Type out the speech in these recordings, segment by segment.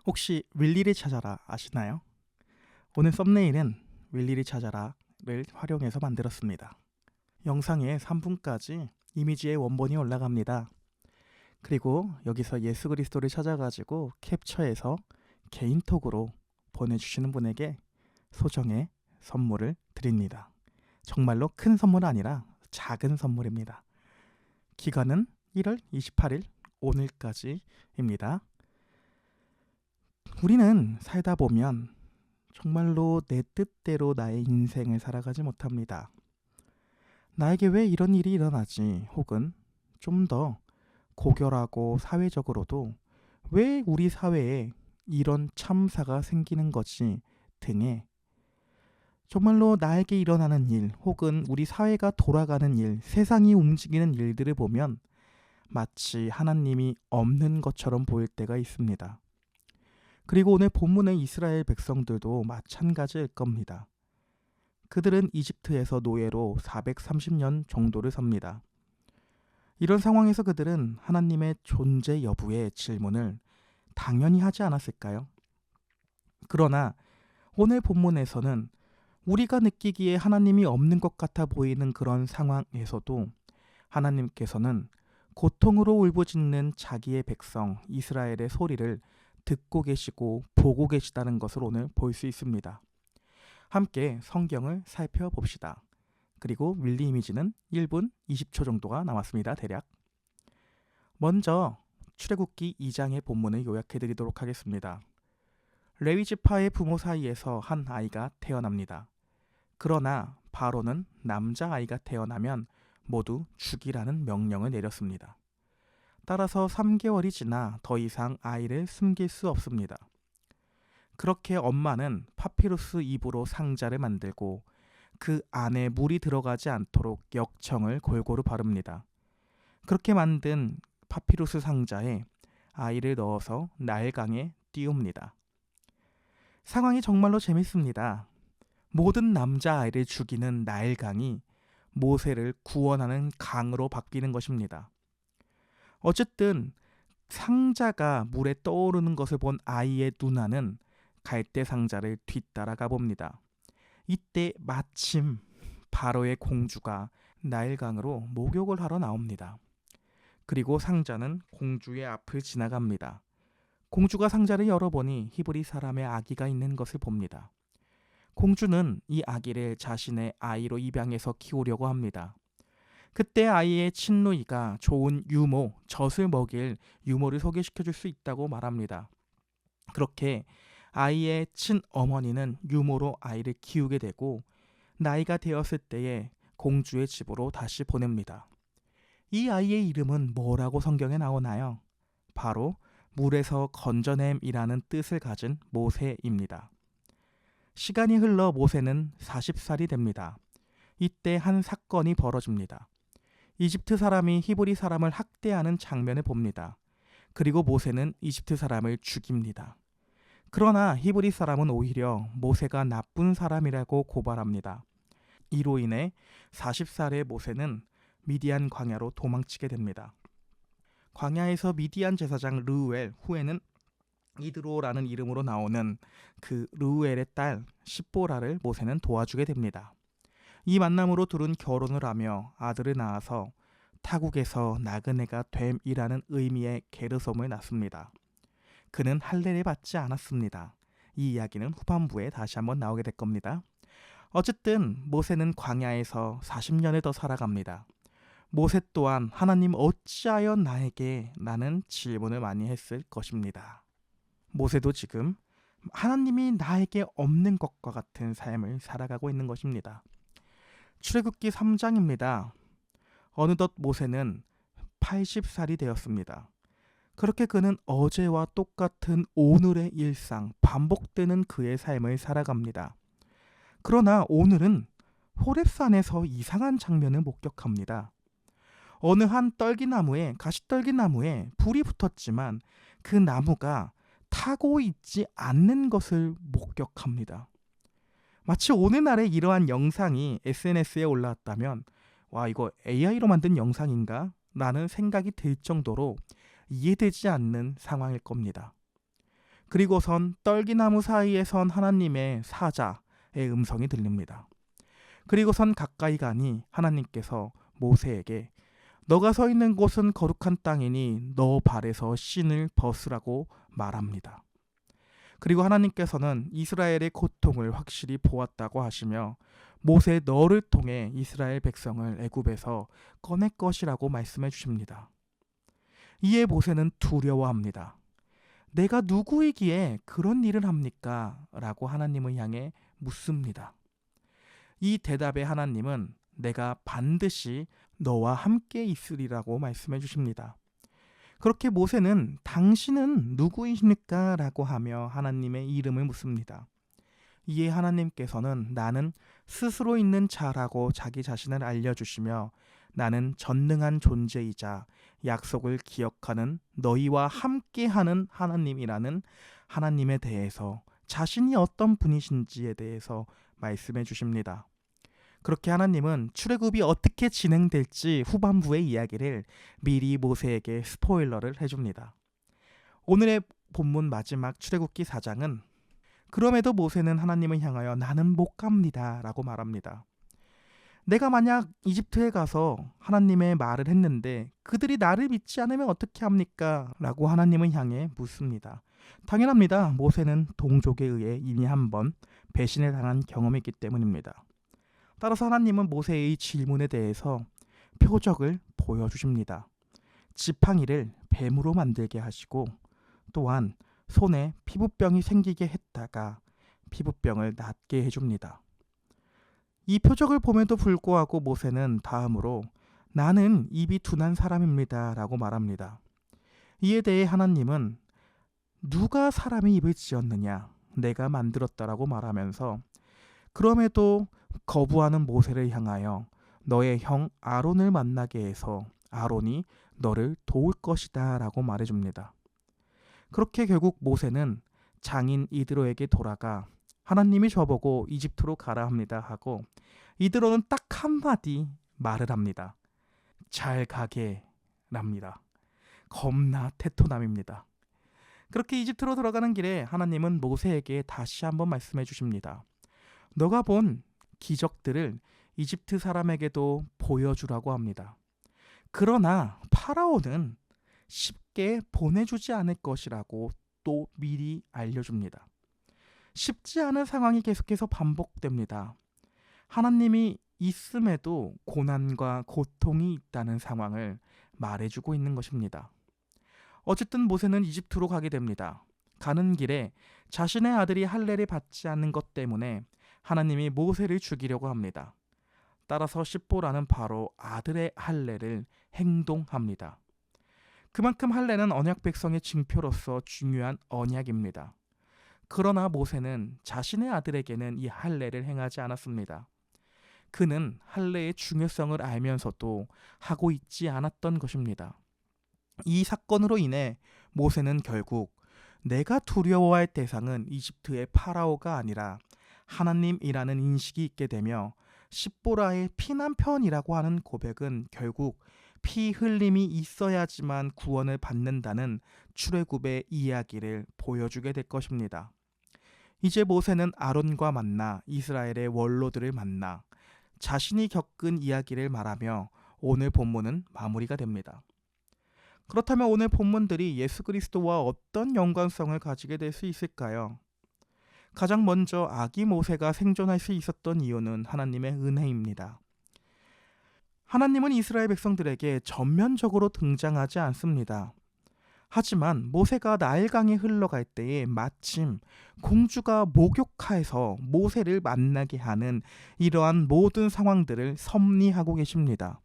혹시 윌리를 찾아라 아시나요? 오늘 썸네일은 윌리를 찾아라를 활용해서 만들었습니다. 영상에 3분까지 이미지의 원본이 올라갑니다. 그리고 여기서 예수 그리스도를 찾아가지고 캡처해서 개인톡으로 보내주시는 분에게 소정의 선물을 드립니다. 정말로 큰 선물은 아니라 작은 선물입니다. 기간은 1월 28일 오늘까지입니다. 우리는 살다 보면 정말로 내 뜻대로 나의 인생을 살아가지 못합니다. 나에게 왜 이런 일이 일어나지? 혹은 좀 더 고결하고 사회적으로도 왜 우리 사회에 이런 참사가 생기는 거지? 등의 정말로 나에게 일어나는 일 혹은 우리 사회가 돌아가는 일, 세상이 움직이는 일들을 보면 마치 하나님이 없는 것처럼 보일 때가 있습니다. 그리고 오늘 본문의 이스라엘 백성들도 마찬가지일 겁니다. 그들은 이집트에서 노예로 430년 정도를 삽니다. 이런 상황에서 그들은 하나님의 존재 여부에 질문을 당연히 하지 않았을까요? 그러나 오늘 본문에서는 우리가 느끼기에 하나님이 없는 것 같아 보이는 그런 상황에서도 하나님께서는 고통으로 울부짖는 자기의 백성 이스라엘의 소리를 듣고 계시고 보고 계시다는 것을 오늘 볼 수 있습니다. 함께 성경을 살펴봅시다. 그리고 윌리 이미지는 1분 20초 정도가 남았습니다. 대략. 먼저 출애굽기 2장의 본문을 요약해 드리도록 하겠습니다. 레위 지파의 부모 사이에서 한 아이가 태어납니다. 그러나 바로는 남자아이가 태어나면 모두 죽이라는 명령을 내렸습니다. 따라서 3개월이 지나 더 이상 아이를 숨길 수 없습니다. 그렇게 엄마는 파피루스 잎으로 상자를 만들고 그 안에 물이 들어가지 않도록 역청을 골고루 바릅니다. 그렇게 만든 파피루스 상자에 아이를 넣어서 나일강에 띄웁니다. 상황이 정말로 재밌습니다. 모든 남자아이를 죽이는 나일강이 모세를 구원하는 강으로 바뀌는 것입니다. 어쨌든 상자가 물에 떠오르는 것을 본 아이의 누나는 갈대 상자를 뒤따라가 봅니다. 이때 마침 바로의 공주가 나일강으로 목욕을 하러 나옵니다. 그리고 상자는 공주의 앞을 지나갑니다. 공주가 상자를 열어보니 히브리 사람의 아기가 있는 것을 봅니다. 공주는 이 아기를 자신의 아이로 입양해서 키우려고 합니다. 그때 아이의 친누이가 좋은 유모, 젖을 먹일 유모를 소개시켜줄 수 있다고 말합니다. 그렇게 아이의 친어머니는 유모로 아이를 키우게 되고 나이가 되었을 때에 공주의 집으로 다시 보냅니다. 이 아이의 이름은 뭐라고 성경에 나오나요? 바로 물에서 건져냄이라는 뜻을 가진 모세입니다. 시간이 흘러 모세는 40살이 됩니다. 이때 한 사건이 벌어집니다. 이집트 사람이 히브리 사람을 학대하는 장면을 봅니다. 그리고 모세는 이집트 사람을 죽입니다. 그러나 히브리 사람은 오히려 모세가 나쁜 사람이라고 고발합니다. 이로 인해 40살의 모세는 미디안 광야로 도망치게 됩니다. 광야에서 미디안 제사장 르우엘, 후에는 이드로라는 이름으로 나오는 그 르우엘의 딸 십보라를 모세는 도와주게 됩니다. 이 만남으로 둘은 결혼을 하며 아들을 낳아서 타국에서 나그네가 됨이라는 의미의 게르솜을 낳습니다. 그는 할례를 받지 않았습니다. 이 이야기는 후반부에 다시 한번 나오게 될 겁니다. 어쨌든 모세는 광야에서 40년을 더 살아갑니다. 모세 또한 하나님 어찌하여 나에게 라는 질문을 많이 했을 것입니다. 모세도 지금 하나님이 나에게 없는 것과 같은 삶을 살아가고 있는 것입니다. 출애굽기 3장입니다. 어느덧 모세는 80살이 되었습니다. 그렇게 그는 어제와 똑같은 오늘의 일상, 반복되는 그의 삶을 살아갑니다. 그러나 오늘은 호렙산에서 이상한 장면을 목격합니다. 어느 한 떨기나무에, 가시떨기나무에 불이 붙었지만 그 나무가 타고 있지 않는 것을 목격합니다. 마치 오늘날에 이러한 영상이 SNS에 올라왔다면 와, 이거 AI로 만든 영상인가? 라는 생각이 들 정도로 이해되지 않는 상황일 겁니다. 그리고선 떨기나무 사이에 선 하나님의 사자의 음성이 들립니다. 그리고선 가까이 가니 하나님께서 모세에게 너가 서 있는 곳은 거룩한 땅이니 너 발에서 신을 벗으라고 말합니다. 그리고 하나님께서는 이스라엘의 고통을 확실히 보았다고 하시며 모세 너를 통해 이스라엘 백성을 애굽에서 꺼낼 것이라고 말씀해 주십니다. 이에 모세는 두려워합니다. 내가 누구이기에 그런 일을 합니까? 라고 하나님을 향해 묻습니다. 이 대답에 하나님은 내가 반드시 너와 함께 있으리라고 말씀해 주십니다. 그렇게 모세는 당신은 누구이십니까? 라고 하며 하나님의 이름을 묻습니다. 이에 하나님께서는 나는 스스로 있는 자라고 자기 자신을 알려주시며 나는 전능한 존재이자 약속을 기억하는 너희와 함께하는 하나님이라는 하나님에 대해서 자신이 어떤 분이신지에 대해서 말씀해 주십니다. 그렇게 하나님은 출애굽이 어떻게 진행될지 후반부의 이야기를 미리 모세에게 스포일러를 해줍니다. 오늘의 본문 마지막 출애굽기 4장은 그럼에도 모세는 하나님을 향하여 나는 못 갑니다 라고 말합니다. 내가 만약 이집트에 가서 하나님의 말을 했는데 그들이 나를 믿지 않으면 어떻게 합니까? 라고 하나님을 향해 묻습니다. 당연합니다. 모세는 동족에 의해 이미 한번 배신을 당한 경험이 있기 때문입니다. 따라서 하나님은 모세의 질문에 대해서 표적을 보여주십니다. 지팡이를 뱀으로 만들게 하시고 또한 손에 피부병이 생기게 했다가 피부병을 낫게 해줍니다. 이 표적을 봄에도 불구하고 모세는 다음으로 나는 입이 둔한 사람입니다 라고 말합니다. 이에 대해 하나님은 누가 사람의 입을 지었느냐? 내가 만들었다라고 말하면서 그럼에도 거부하는 모세를 향하여 너의 형 아론을 만나게 해서 아론이 너를 도울 것이다 라고 말해줍니다. 그렇게 결국 모세는 장인 이드로에게 돌아가 하나님이 저보고 이집트로 가라 합니다 하고 이드로는 딱 한마디 말을 합니다. 잘 가게 랍니다. 겁나 테토남입니다. 그렇게 이집트로 돌아가는 길에 하나님은 모세에게 다시 한번 말씀해 주십니다. 너가 본 기적들을 이집트 사람에게도 보여주라고 합니다. 그러나 파라오는 쉽게 보내주지 않을 것이라고 또 미리 알려줍니다. 쉽지 않은 상황이 계속해서 반복됩니다. 하나님이 있음에도 고난과 고통이 있다는 상황을 말해주고 있는 것입니다. 어쨌든 모세는 이집트로 가게 됩니다. 가는 길에 자신의 아들이 할례를 받지 않는 것 때문에 하나님이 모세를 죽이려고 합니다. 따라서 십보라는 바로 아들의 할례를 행동합니다. 그만큼 할례는 언약 백성의 징표로서 중요한 언약입니다. 그러나 모세는 자신의 아들에게는 이 할례를 행하지 않았습니다. 그는 할례의 중요성을 알면서도 하고 있지 않았던 것입니다. 이 사건으로 인해 모세는 결국 내가 두려워할 대상은 이집트의 파라오가 아니라 하나님이라는 인식이 있게 되며 십보라의 피난편이라고 하는 고백은 결국 피 흘림이 있어야지만 구원을 받는다는 출애굽의 이야기를 보여주게 될 것입니다. 이제 모세는 아론과 만나 이스라엘의 원로들을 만나 자신이 겪은 이야기를 말하며 오늘 본문은 마무리가 됩니다. 그렇다면 오늘 본문들이 예수 그리스도와 어떤 연관성을 가지게 될 수 있을까요? 가장 먼저 아기 모세가 생존할 수 있었던 이유는 하나님의 은혜입니다. 하나님은 이스라엘 백성들에게 전면적으로 등장하지 않습니다. 하지만 모세가 나일강에 흘러갈 때에 마침 공주가 목욕하에서 모세를 만나게 하는 이러한 모든 상황들을 섭리하고 계십니다.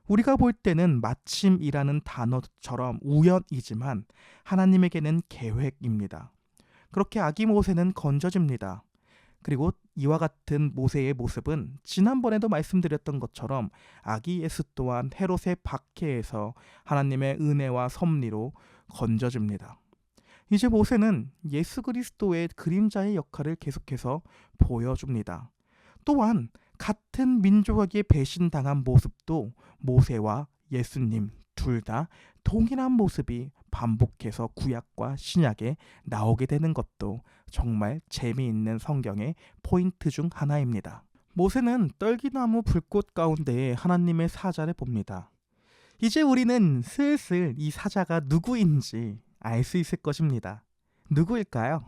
우리가 볼 때는 마침이라는 단어처럼 우연이지만 하나님에게는 계획입니다. 그렇게 아기 모세는 건져집니다. 그리고 이와 같은 모세의 모습은 지난번에도 말씀드렸던 것처럼 아기 예수 또한 헤롯의 박해에서 하나님의 은혜와 섭리로 건져집니다. 이제 모세는 예수 그리스도의 그림자의 역할을 계속해서 보여줍니다. 또한 같은 민족에게 배신당한 모습도 모세와 예수님 둘 다 동일한 모습이 반복해서 구약과 신약에 나오게 되는 것도 정말 재미있는 성경의 포인트 중 하나입니다. 모세는 떨기나무 불꽃 가운데에 하나님의 사자를 봅니다. 이제 우리는 슬슬 이 사자가 누구인지 알 수 있을 것입니다. 누구일까요?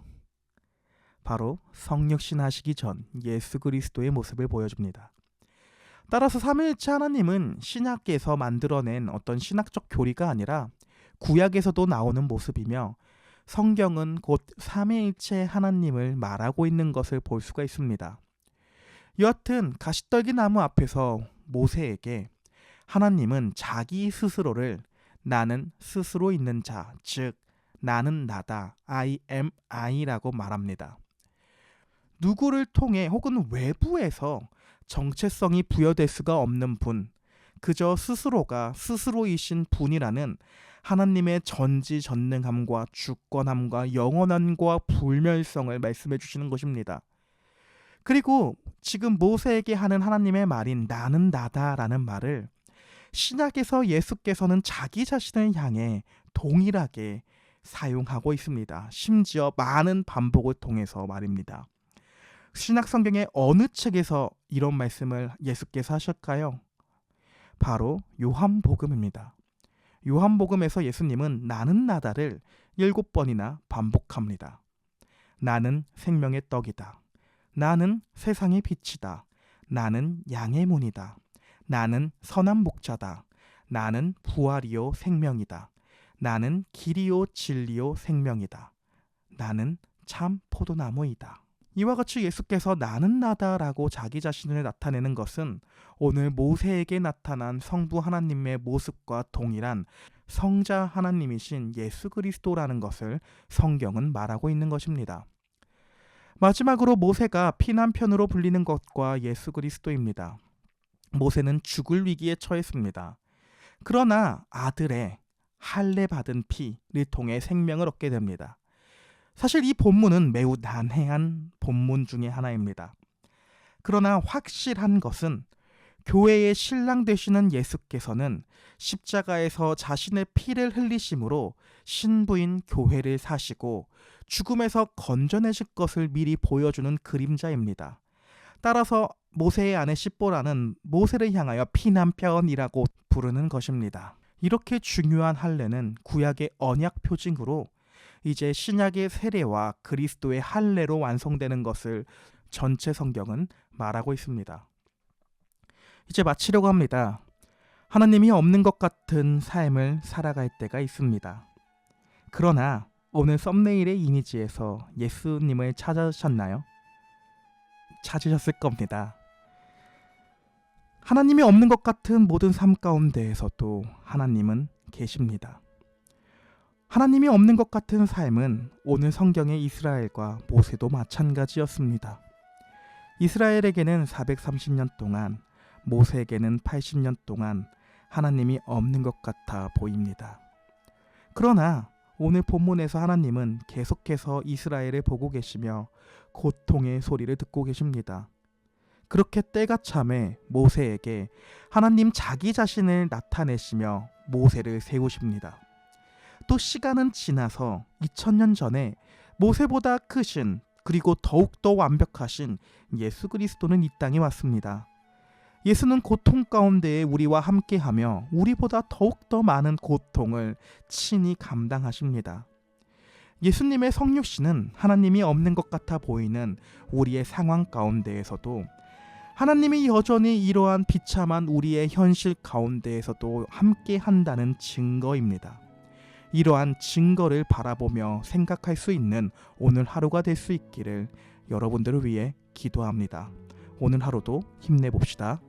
바로 성육신하시기 전 예수 그리스도의 모습을 보여줍니다. 따라서 삼위일체 하나님은 신약에서 만들어낸 어떤 신학적 교리가 아니라 구약에서도 나오는 모습이며 성경은 곧 삼위일체 하나님을 말하고 있는 것을 볼 수가 있습니다. 여하튼 가시떨기 나무 앞에서 모세에게 하나님은 자기 스스로를 나는 스스로 있는 자, 즉 나는 나다, I am I라고 말합니다. 누구를 통해 혹은 외부에서 정체성이 부여될 수가 없는 분, 그저 스스로가 스스로이신 분이라는 하나님의 전지전능함과 주권함과 영원함과 불멸성을 말씀해 주시는 것입니다. 그리고 지금 모세에게 하는 하나님의 말인 나는 나다라는 말을 신약에서 예수께서는 자기 자신을 향해 동일하게 사용하고 있습니다. 심지어 많은 반복을 통해서 말입니다. 신약 성경의 어느 책에서 이런 말씀을 예수께서 하실까요? 바로 요한복음입니다. 요한복음에서 예수님은 나는 나다를 7번이나 반복합니다. 나는 생명의 떡이다. 나는 세상의 빛이다. 나는 양의 문이다. 나는 선한 목자다. 나는 부활이요 생명이다. 나는 길이요 진리요 생명이다. 나는 참 포도나무이다. 이와 같이 예수께서 나는 나다라고 자기 자신을 나타내는 것은 오늘 모세에게 나타난 성부 하나님의 모습과 동일한 성자 하나님이신 예수 그리스도라는 것을 성경은 말하고 있는 것입니다. 마지막으로 모세가 피난편으로 불리는 것과 예수 그리스도입니다. 모세는 죽을 위기에 처했습니다. 그러나 아들의 할례 받은 피를 통해 생명을 얻게 됩니다. 사실 이 본문은 매우 난해한 본문 중에 하나입니다. 그러나 확실한 것은 교회의 신랑 되시는 예수께서는 십자가에서 자신의 피를 흘리심으로 신부인 교회를 사시고 죽음에서 건져내실 것을 미리 보여주는 그림자입니다. 따라서 모세의 아내 십보라는 모세를 향하여 피난편이라고 부르는 것입니다. 이렇게 중요한 할례는 구약의 언약 표징으로 이제 신약의 세례와 그리스도의 할례로 완성되는 것을 전체 성경은 말하고 있습니다. 이제 마치려고 합니다. 하나님이 없는 것 같은 삶을 살아갈 때가 있습니다. 그러나 오늘 썸네일의 이미지에서 예수님을 찾으셨나요? 찾으셨을 겁니다. 하나님이 없는 것 같은 모든 삶 가운데에서도 하나님은 계십니다. 하나님이 없는 것 같은 삶은 오늘 성경의 이스라엘과 모세도 마찬가지였습니다. 이스라엘에게는 430년 동안, 모세에게는 80년 동안 하나님이 없는 것 같아 보입니다. 그러나 오늘 본문에서 하나님은 계속해서 이스라엘을 보고 계시며 고통의 소리를 듣고 계십니다. 그렇게 때가 참에 모세에게 하나님 자기 자신을 나타내시며 모세를 세우십니다. 또 시간은 지나서 2000년 전에 모세보다 크신 그리고 더욱더 완벽하신 예수 그리스도는 이 땅에 왔습니다. 예수는 고통 가운데에 우리와 함께하며 우리보다 더욱더 많은 고통을 친히 감당하십니다. 예수님의 성육신은 하나님이 없는 것 같아 보이는 우리의 상황 가운데에서도 하나님이 여전히 이러한 비참한 우리의 현실 가운데에서도 함께 한다는 증거입니다. 이러한 증거를 바라보며 생각할 수 있는 오늘 하루가 될 수 있기를 여러분들을 위해 기도합니다. 오늘 하루도 힘내봅시다.